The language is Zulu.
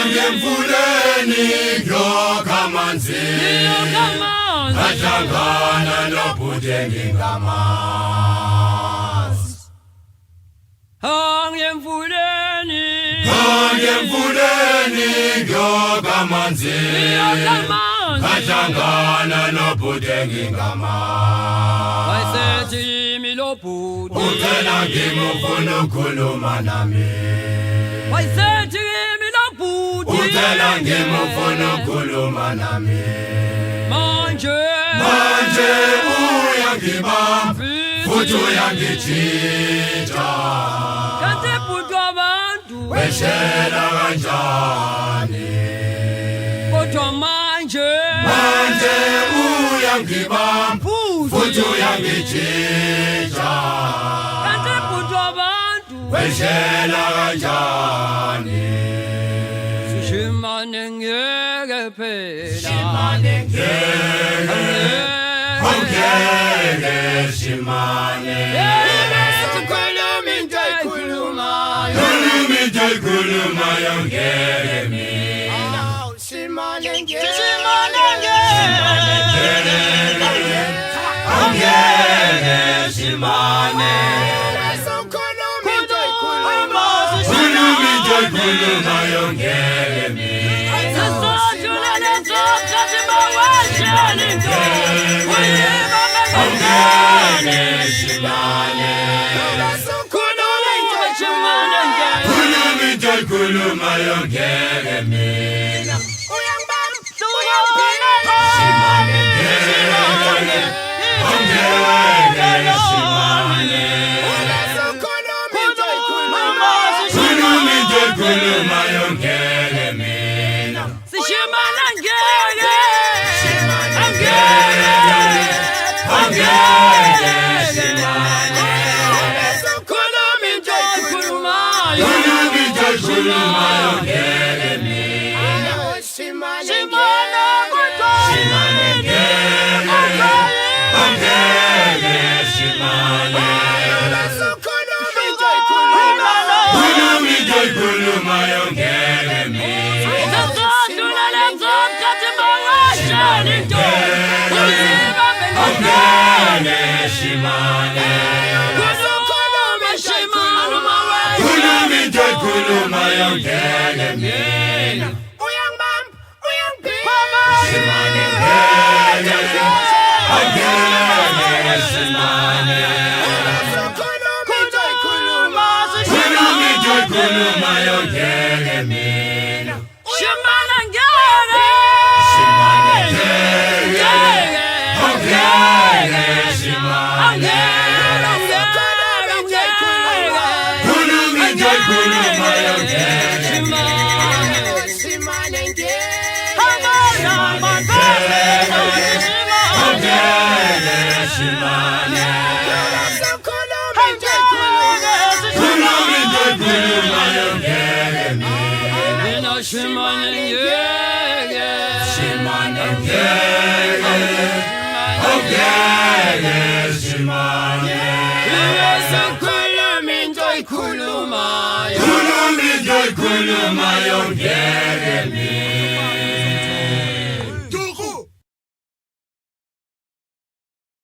Angemfuleni ngyokamanzi ahlangana nobhuti ngingamazi. Angemfuleni ngyokamanzi ahlangana nobhuti ngingamazi. wayesethi yimi lo bhuti Uthela ngimufuna ukukhuluma nami. wayesethi yimi lo bhuti Uthela ngimufuna ukukhuluma nami. manje uyangibamba futhi uyangijita. kanti bhuti wabantu Weshela kanjani? kodwa manje uyangibamba futhi uyangijita. kanti bhuti wabantu Weshela kanjani? Shimane ngeke phela Ongeke Shimane. sikhuluma into ekhulumayo Khuluma into ekhulumayo ngeke mina. Shimane ngeke Ongeke Shimane. sikhuluma into ekhulumayo Khuluma into ekhulumayo ngeke mina. sisojulele nzokhathi bawashela into Ongeke Shimane. sikhuluma into Shimane ngeke Khuluma into ekhulumayo ngeke mina. Shimane ngeke. Ongeke Shimane. Khuluma into ekhulumayo ngeke mina. Shimane ngeke Ongeke Shimane. sikhuluma into ekhulumayo Khuluma into ekhulumayo ngeke mina. Shimane Ongeke Shimane. Khuluma into ekhulumayo ngeke mina. Ongeke Shimane. Khuluma into ekhulumayo ngeke mina. Shimane ngeke. Ongeke Shimane. Khuluma into ekhulumayo ngeke mina. Shimane ngeke. Ongeke Shimane. Khuluma into ekhulumayo ngeke Ongeke Shimane. Khuluma into ekhulumayo ngeke mina. Shimane ngeke Shimane ngeke. Ongeke Shimane. sikhuluma into ekhulumayo Khuluma into ekhulumayo ngeke mina.